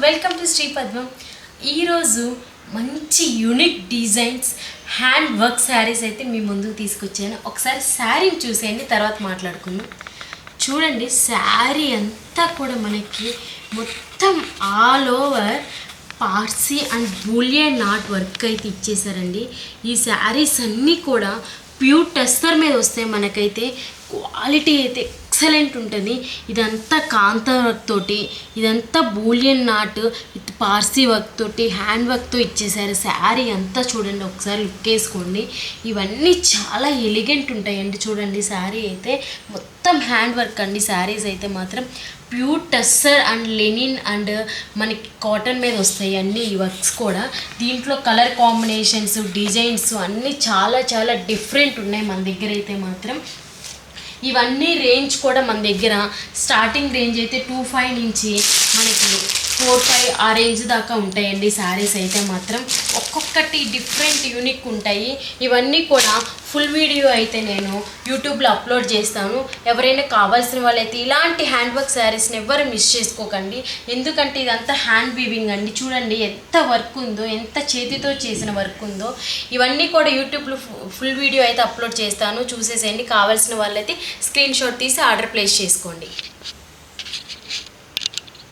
Welcome to Shri పద్మం. ఈరోజు మంచి unique designs hand work saris అయితే మీ ముందుకు తీసుకొచ్చాను. ఒకసారి శారీని చూసేయండి, తర్వాత మాట్లాడుకుందాం. చూడండి, శారీ అంతా కూడా మనకి మొత్తం all over Parsi and Boolean not work అయితే ఇచ్చేసారండి. ఈ శారీస్ అన్నీ కూడా ప్యూర్ టెస్టర్ మీద వస్తాయి. మనకైతే క్వాలిటీ అయితే ఎక్సలెంట్ ఉంటుంది. ఇదంతా కాంతా వర్క్ తోటి, ఇదంతా Boolean not with Parsi work తోటి హ్యాండ్ వర్క్తో ఇచ్చేసారు. శారీ అంతా చూడండి, ఒకసారి లుక్ వేసుకోండి. ఇవన్నీ చాలా ఎలిగెంట్ ఉంటాయండి. చూడండి, శారీ అయితే మొత్తం హ్యాండ్ వర్క్ అండి. శారీస్ అయితే మాత్రం pure tussar and Lenin and మనకి కాటన్ మీద వస్తాయి అన్నీ ఈ వర్క్స్ కూడా. దీంట్లో కలర్ కాంబినేషన్స్, డిజైన్స్ అన్నీ చాలా చాలా డిఫరెంట్ ఉన్నాయి మన దగ్గర అయితే మాత్రం. ఇవన్నీ రేంజ్ కూడా మన దగ్గర స్టార్టింగ్ రేంజ్ అయితే 25 నుంచి మనకి 4-5 ఆ రేంజ్ దాకా ఉంటాయండి. శారీస్ అయితే మాత్రం ఒక్కొక్కటి డిఫరెంట్ యూనిక్ ఉంటాయి. ఇవన్నీ కూడా ఫుల్ వీడియో అయితే నేను యూట్యూబ్లో అప్లోడ్ చేస్తాను. ఎవరైనా కావాల్సిన వాళ్ళైతే ఇలాంటి హ్యాండ్ వర్క్ శారీస్ని ఎవ్వరు మిస్ చేసుకోకండి. ఎందుకంటే ఇదంతా హ్యాండ్ వీవింగ్ అండి. చూడండి ఎంత వర్క్ ఉందో, ఎంత చేతితో చేసిన వర్క్ ఉందో. ఇవన్నీ కూడా యూట్యూబ్లో ఫుల్ వీడియో అయితే అప్లోడ్ చేస్తాను, చూసేసేయండి. కావాల్సిన వాళ్ళైతే స్క్రీన్ షాట్ తీసి ఆర్డర్ ప్లేస్ చేసుకోండి.